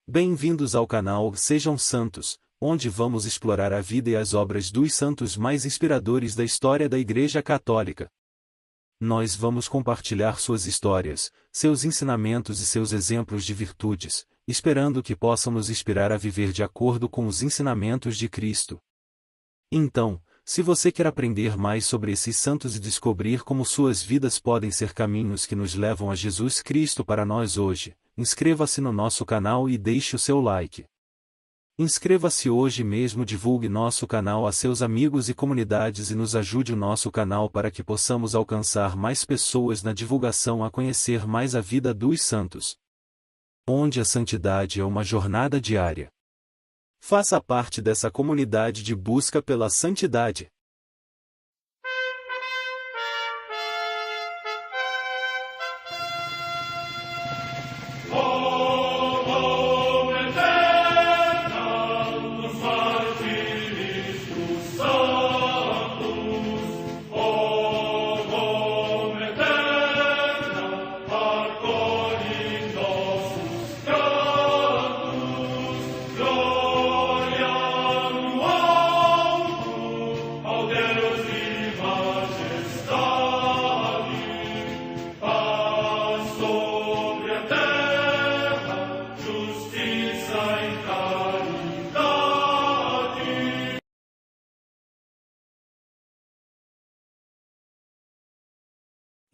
Bem-vindos ao canal Sejam Santos, onde vamos explorar a vida e as obras dos santos mais inspiradores da história da Igreja Católica. Nós vamos compartilhar suas histórias, seus ensinamentos e seus exemplos de virtudes, esperando que possam nos inspirar a viver de acordo com os ensinamentos de Cristo. Então, se você quer aprender mais sobre esses santos e descobrir como suas vidas podem ser caminhos que nos levam a Jesus Cristo para nós hoje, inscreva-se no nosso canal e deixe o seu like. Inscreva-se hoje mesmo, divulgue nosso canal a seus amigos e comunidades e nos ajude o nosso canal para que possamos alcançar mais pessoas na divulgação a conhecer mais a vida dos santos. Onde a santidade é uma jornada diária. Faça parte dessa comunidade de busca pela santidade.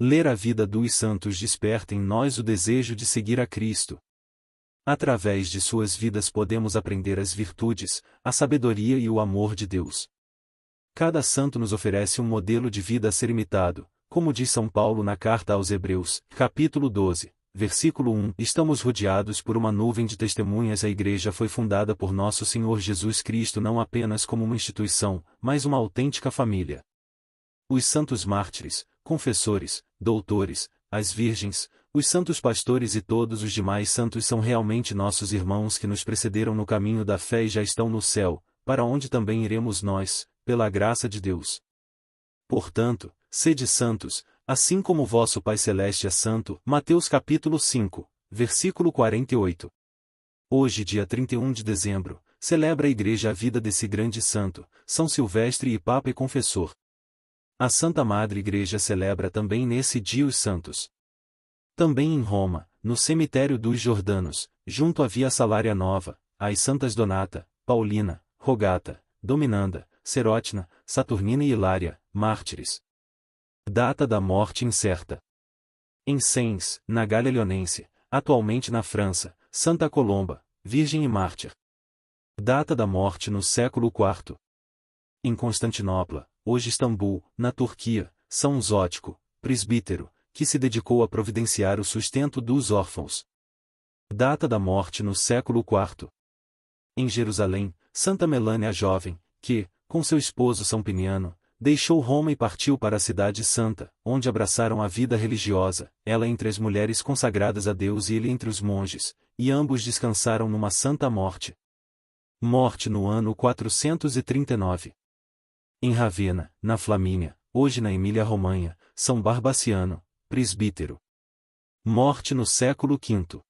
Ler a vida dos santos desperta em nós o desejo de seguir a Cristo. Através de suas vidas podemos aprender as virtudes, a sabedoria e o amor de Deus. Cada santo nos oferece um modelo de vida a ser imitado, como diz São Paulo na carta aos Hebreus, capítulo 12, versículo 1. Estamos rodeados por uma nuvem de testemunhas. A Igreja foi fundada por nosso Senhor Jesus Cristo não apenas como uma instituição, mas uma autêntica família. Os santos mártires, confessores, doutores, as virgens, os santos pastores e todos os demais santos são realmente nossos irmãos que nos precederam no caminho da fé e já estão no céu, para onde também iremos nós, pela graça de Deus. Portanto, sede santos, assim como vosso Pai Celeste é santo. Mateus capítulo 5, versículo 48. Hoje, dia 31 de dezembro, celebra a Igreja a vida desse grande santo, São Silvestre e Papa e Confessor. A Santa Madre Igreja celebra também nesse dia os santos. Também em Roma, no cemitério dos Jordanos, junto à Via Salária Nova, as santas Donata, Paulina, Rogata, Dominanda, Serótina, Saturnina e Hilária, mártires. Data da morte incerta. Em Sens, na Gália Leonense, atualmente na França, Santa Colomba, virgem e mártir. Data da morte no século IV. Em Constantinopla, hoje Istambul, na Turquia, São Zótico, presbítero, que se dedicou a providenciar o sustento dos órfãos. Data da morte no século IV. Em Jerusalém, Santa Melânia a jovem, que, com seu esposo São Piniano, deixou Roma e partiu para a Cidade Santa, onde abraçaram a vida religiosa, ela entre as mulheres consagradas a Deus e ele entre os monges, e ambos descansaram numa santa morte. Morte no ano 439. Em Ravenna, na Flamínia, hoje na Emília-Romanha, São Barbaciano, presbítero. Morte no século V.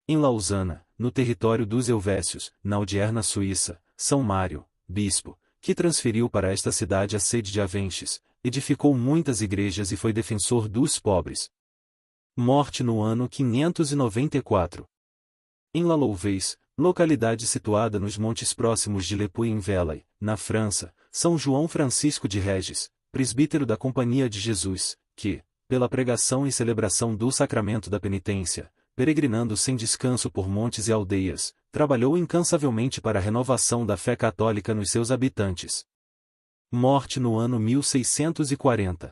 Em Lausana, no território dos Helvécios, na Odierna Suíça, São Mário, bispo, que transferiu para esta cidade a sede de Avenches, edificou muitas igrejas e foi defensor dos pobres. Morte no ano 594. Em La Louveuse, localidade situada nos montes próximos de Le Puy-en-Velay, na França, São João Francisco de Regis, presbítero da Companhia de Jesus, que, pela pregação e celebração do sacramento da penitência, peregrinando sem descanso por montes e aldeias, trabalhou incansavelmente para a renovação da fé católica nos seus habitantes. Morte no ano 1640.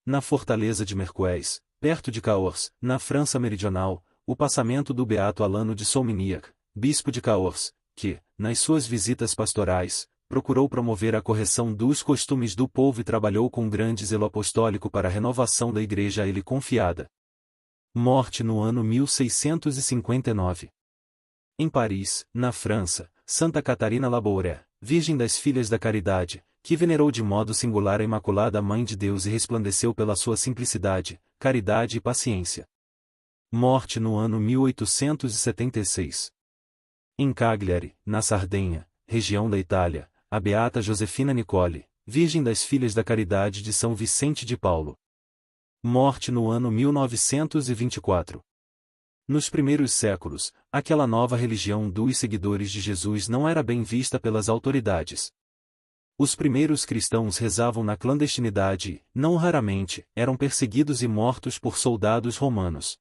Na fortaleza de Mercoés, perto de Cahors, na França meridional, o passamento do beato Alano de Souminiac, bispo de Cahors, que, nas suas visitas pastorais, procurou promover a correção dos costumes do povo e trabalhou com grande zelo apostólico para a renovação da Igreja a ele confiada. Morte no ano 1659. Em Paris, na França, Santa Catarina Labouré, Virgem das Filhas da Caridade, que venerou de modo singular a Imaculada Mãe de Deus e resplandeceu pela sua simplicidade, caridade e paciência. Morte no ano 1876. Em Cagliari, na Sardenha, região da Itália, a beata Josefina Nicole, Virgem das Filhas da Caridade de São Vicente de Paulo. Morte no ano 1924. Nos primeiros séculos, aquela nova religião dos seguidores de Jesus não era bem vista pelas autoridades. Os primeiros cristãos rezavam na clandestinidade e, não raramente, eram perseguidos e mortos por soldados romanos.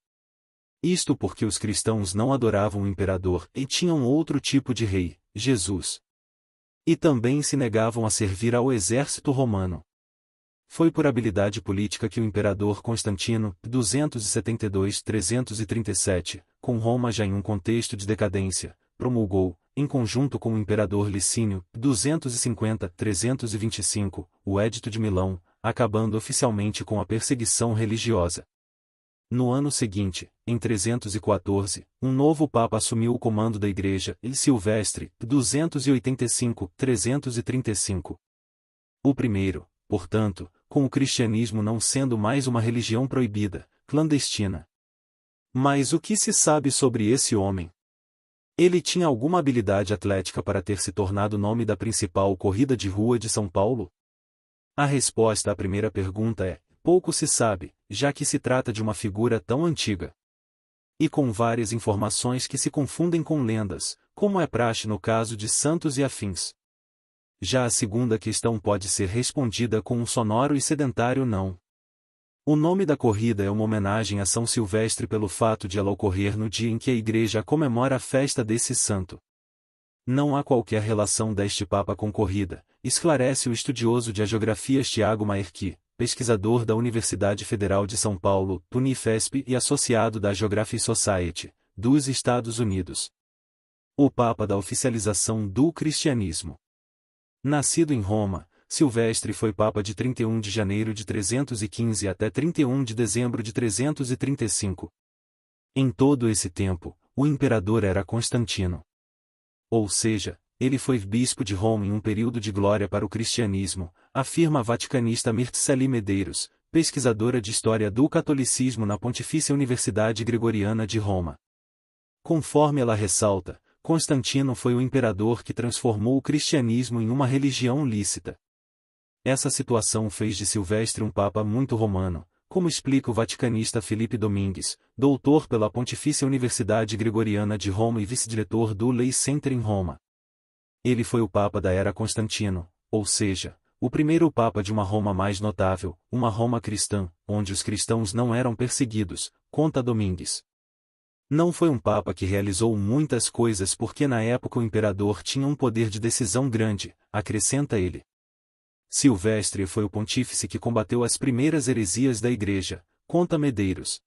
Isto porque os cristãos não adoravam o imperador e tinham outro tipo de rei, Jesus. E também se negavam a servir ao exército romano. Foi por habilidade política que o imperador Constantino, 272-337, com Roma já em um contexto de decadência, promulgou, em conjunto com o imperador Licínio, 250-325, o Edito de Milão, acabando oficialmente com a perseguição religiosa. No ano seguinte, em 314, um novo papa assumiu o comando da Igreja, Silvestre, 285-335. O primeiro, portanto, com o cristianismo não sendo mais uma religião proibida, clandestina. Mas o que se sabe sobre esse homem? Ele tinha alguma habilidade atlética para ter se tornado nome da principal corrida de rua de São Paulo? A resposta à primeira pergunta é: pouco se sabe, já que se trata de uma figura tão antiga. E com várias informações que se confundem com lendas, como é praxe no caso de santos e afins. Já a segunda questão pode ser respondida com um sonoro e sedentário não. O nome da corrida é uma homenagem a São Silvestre pelo fato de ela ocorrer no dia em que a Igreja comemora a festa desse santo. Não há qualquer relação deste Papa com corrida, esclarece o estudioso de agiografias Tiago Maerki, pesquisador da Universidade Federal de São Paulo, Unifesp e associado da Geographic Society, dos Estados Unidos. O Papa da oficialização do cristianismo. Nascido em Roma, Silvestre foi Papa de 31 de janeiro de 315 até 31 de dezembro de 335. Em todo esse tempo, o imperador era Constantino. Ou seja, ele foi bispo de Roma em um período de glória para o cristianismo, afirma a vaticanista Mircea Medeiros, pesquisadora de História do Catolicismo na Pontifícia Universidade Gregoriana de Roma. Conforme ela ressalta, Constantino foi o imperador que transformou o cristianismo em uma religião lícita. Essa situação fez de Silvestre um papa muito romano, como explica o vaticanista Felipe Domingues, doutor pela Pontifícia Universidade Gregoriana de Roma e vice-diretor do Lay Center em Roma. Ele foi o papa da era Constantino, ou seja, o primeiro papa de uma Roma mais notável, uma Roma cristã, onde os cristãos não eram perseguidos, conta Domingues. Não foi um papa que realizou muitas coisas porque na época o imperador tinha um poder de decisão grande, acrescenta ele. Silvestre foi o pontífice que combateu as primeiras heresias da Igreja, conta Medeiros.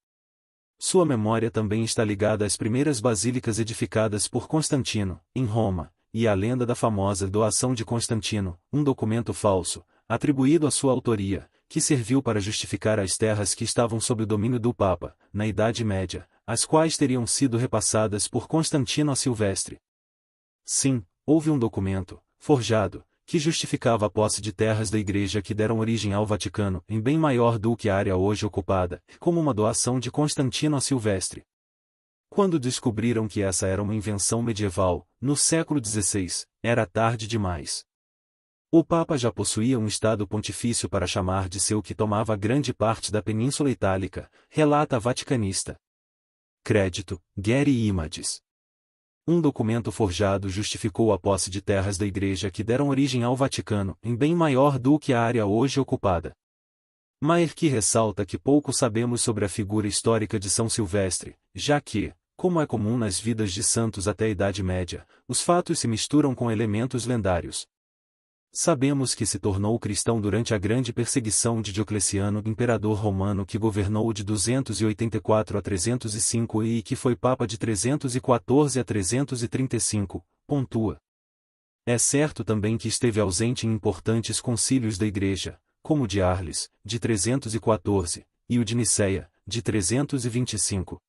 Sua memória também está ligada às primeiras basílicas edificadas por Constantino, em Roma, e à lenda da famosa doação de Constantino, um documento falso, atribuído à sua autoria, que serviu para justificar as terras que estavam sob o domínio do Papa, na Idade Média, as quais teriam sido repassadas por Constantino a Silvestre. Sim, houve um documento, forjado, que justificava a posse de terras da Igreja que deram origem ao Vaticano, em bem maior do que a área hoje ocupada, como uma doação de Constantino a Silvestre. Quando descobriram que essa era uma invenção medieval, no século XVI, era tarde demais. O Papa já possuía um estado pontifício para chamar de seu que tomava grande parte da Península Itálica, relata a vaticanista. Crédito, Gary Images. Um documento forjado justificou a posse de terras da Igreja que deram origem ao Vaticano, em bem maior do que a área hoje ocupada. Maerki ressalta que pouco sabemos sobre a figura histórica de São Silvestre, já que, como é comum nas vidas de santos até a Idade Média, os fatos se misturam com elementos lendários. Sabemos que se tornou cristão durante a grande perseguição de Diocleciano, imperador romano que governou de 284 a 305 e que foi papa de 314 a 335, pontua. É certo também que esteve ausente em importantes concílios da Igreja, como o de Arles, de 314, e o de Niceia, de 325.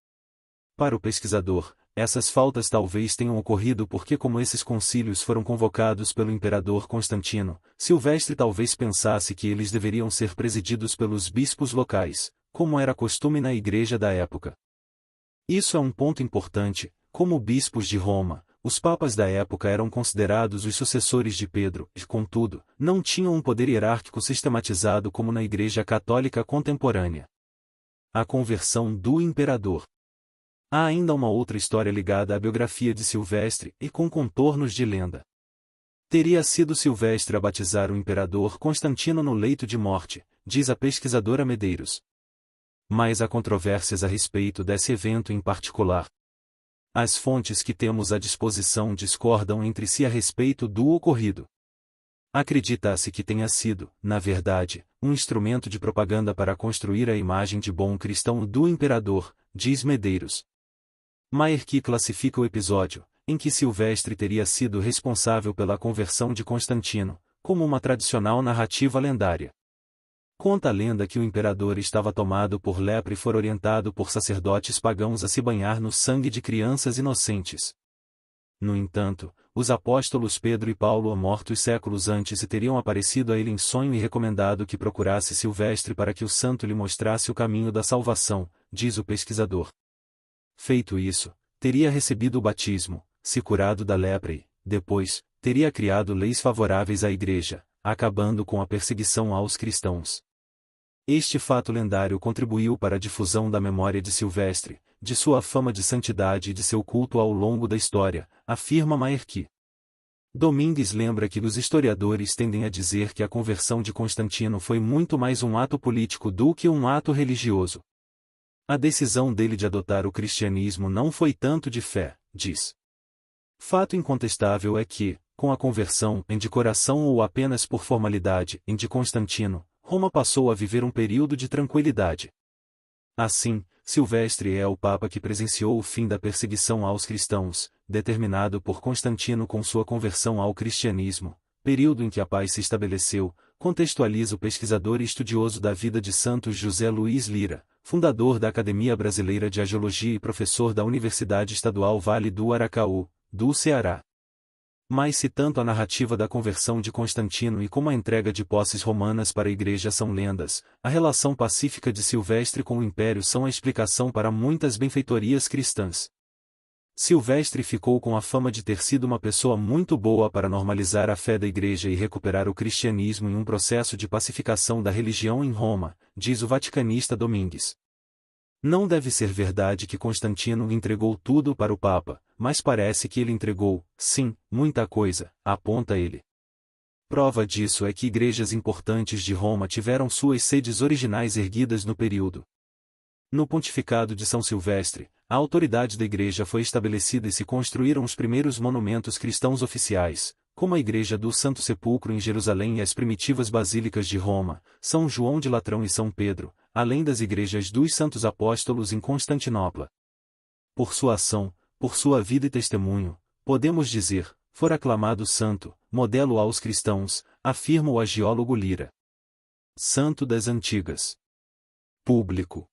Para o pesquisador, essas faltas talvez tenham ocorrido porque, como esses concílios foram convocados pelo imperador Constantino, Silvestre talvez pensasse que eles deveriam ser presididos pelos bispos locais, como era costume na Igreja da época. Isso é um ponto importante. Como bispos de Roma, Os papas da época eram considerados os sucessores de Pedro, e, contudo, não tinham um poder hierárquico sistematizado como na Igreja Católica contemporânea. A conversão do imperador. Há ainda uma outra história ligada à biografia de Silvestre e com contornos de lenda. Teria sido Silvestre a batizar o imperador Constantino no leito de morte, diz a pesquisadora Medeiros. Mas há controvérsias a respeito desse evento em particular. As fontes que temos à disposição discordam entre si a respeito do ocorrido. Acredita-se que tenha sido, na verdade, um instrumento de propaganda para construir a imagem de bom cristão do imperador, diz Medeiros. Maerki classifica o episódio, em que Silvestre teria sido responsável pela conversão de Constantino, como uma tradicional narrativa lendária. Conta a lenda que o imperador estava tomado por lepra e foi orientado por sacerdotes pagãos a se banhar no sangue de crianças inocentes. No entanto, os apóstolos Pedro e Paulo, mortos séculos antes, teriam aparecido a ele em sonho e recomendado que procurasse Silvestre para que o santo lhe mostrasse o caminho da salvação, diz o pesquisador. Feito isso, teria recebido o batismo, se curado da lepra e, depois, teria criado leis favoráveis à Igreja, acabando com a perseguição aos cristãos. Este fato lendário contribuiu para a difusão da memória de Silvestre, de sua fama de santidade e de seu culto ao longo da história, afirma Maerki. Domingues lembra que os historiadores tendem a dizer que a conversão de Constantino foi muito mais um ato político do que um ato religioso. A decisão dele de adotar o cristianismo não foi tanto de fé, diz. Fato incontestável é que, com a conversão, de coração ou apenas por formalidade, de Constantino, Roma passou a viver um período de tranquilidade. Assim, Silvestre é o Papa que presenciou o fim da perseguição aos cristãos, determinado por Constantino com sua conversão ao cristianismo, período em que a paz se estabeleceu, contextualiza o pesquisador e estudioso da vida de Santos José Luiz Lira, fundador da Academia Brasileira de Agiologia e professor da Universidade Estadual Vale do Aracaú, do Ceará. Mas se tanto a narrativa da conversão de Constantino e como a entrega de posses romanas para a Igreja são lendas, a relação pacífica de Silvestre com o Império são a explicação para muitas benfeitorias cristãs. Silvestre ficou com a fama de ter sido uma pessoa muito boa para normalizar a fé da Igreja e recuperar o cristianismo em um processo de pacificação da religião em Roma, diz o vaticanista Domingues. Não deve ser verdade que Constantino entregou tudo para o Papa, mas parece que ele entregou, sim, muita coisa, aponta ele. Prova disso é que igrejas importantes de Roma tiveram suas sedes originais erguidas no período. No pontificado de São Silvestre, a autoridade da Igreja foi estabelecida e se construíram os primeiros monumentos cristãos oficiais, como a Igreja do Santo Sepulcro em Jerusalém e as primitivas basílicas de Roma, São João de Latrão e São Pedro, além das igrejas dos Santos Apóstolos em Constantinopla. Por sua ação, por sua vida e testemunho, podemos dizer, for aclamado santo, modelo aos cristãos, afirma o agiólogo Lira. Santo das Antigas. Público.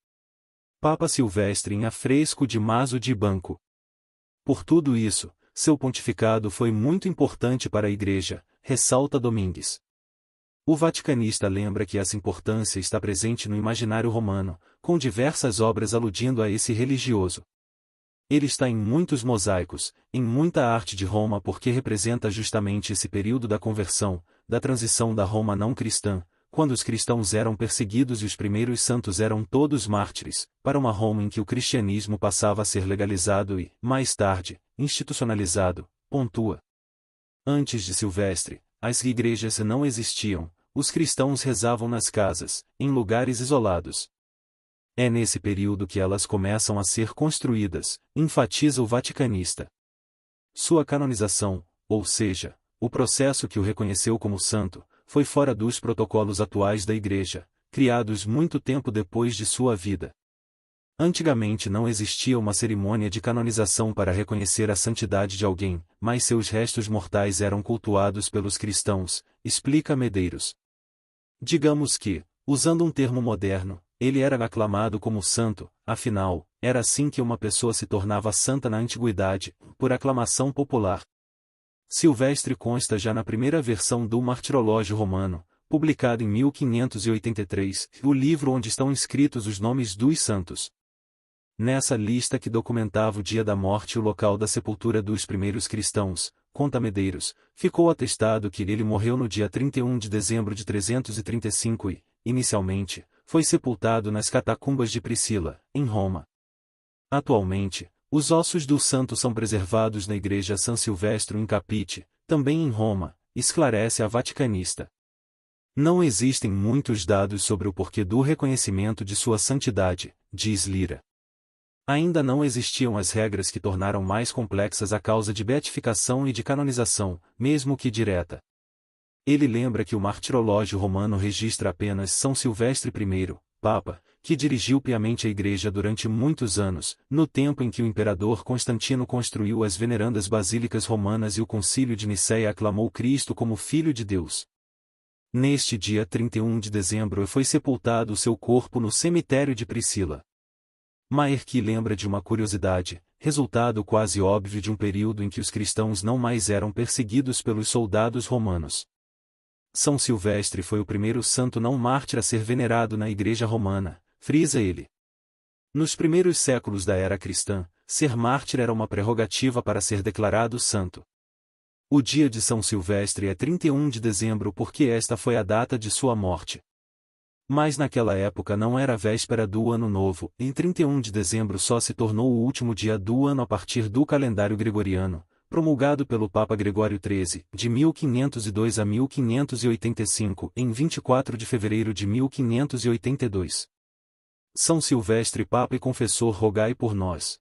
Papa Silvestre em afresco de Maso de Banco. Por tudo isso, seu pontificado foi muito importante para a Igreja, ressalta Domingues. O vaticanista lembra que essa importância está presente no imaginário romano, com diversas obras aludindo a esse religioso. Ele está em muitos mosaicos, em muita arte de Roma porque representa justamente esse período da conversão, da transição da Roma não cristã, quando os cristãos eram perseguidos e os primeiros santos eram todos mártires, para uma Roma em que o cristianismo passava a ser legalizado e, mais tarde, institucionalizado, pontua. Antes de Silvestre, as igrejas não existiam, os cristãos rezavam nas casas, em lugares isolados. É nesse período que elas começam a ser construídas, enfatiza o vaticanista. Sua canonização, ou seja, o processo que o reconheceu como santo, foi fora dos protocolos atuais da Igreja, criados muito tempo depois de sua vida. Antigamente não existia uma cerimônia de canonização para reconhecer a santidade de alguém, mas seus restos mortais eram cultuados pelos cristãos, explica Medeiros. Digamos que, usando um termo moderno, ele era aclamado como santo, afinal, era assim que uma pessoa se tornava santa na antiguidade, por aclamação popular. Silvestre consta já na primeira versão do Martirológio Romano, publicado em 1583, o livro onde estão inscritos os nomes dos santos. Nessa lista que documentava o dia da morte e o local da sepultura dos primeiros cristãos, conta Medeiros, ficou atestado que ele morreu no dia 31 de dezembro de 335 e, inicialmente, foi sepultado nas catacumbas de Priscila, em Roma. Atualmente, os ossos do santo são preservados na Igreja San Silvestro in Capite, também em Roma, esclarece a vaticanista. Não existem muitos dados sobre o porquê do reconhecimento de sua santidade, diz Lira. Ainda não existiam as regras que tornaram mais complexas a causa de beatificação e de canonização, mesmo que direta. Ele lembra que o martirológio romano registra apenas São Silvestre I, Papa, que dirigiu piamente a Igreja durante muitos anos, no tempo em que o imperador Constantino construiu as venerandas basílicas romanas e o Concílio de Nicéia aclamou Cristo como Filho de Deus. Neste dia 31 de dezembro foi sepultado o seu corpo no cemitério de Priscila. Maerki lembra de uma curiosidade, resultado quase óbvio de um período em que os cristãos não mais eram perseguidos pelos soldados romanos. São Silvestre foi o primeiro santo não mártir a ser venerado na Igreja Romana, frisa ele. Nos primeiros séculos da era cristã, ser mártir era uma prerrogativa para ser declarado santo. O dia de São Silvestre é 31 de dezembro porque esta foi a data de sua morte. Mas naquela época não era véspera do Ano Novo, em 31 de dezembro só se tornou o último dia do ano a partir do calendário gregoriano, promulgado pelo Papa Gregório XIII, de 1502 a 1585, em 24 de fevereiro de 1582. São Silvestre Papa e Confessor, rogai por nós.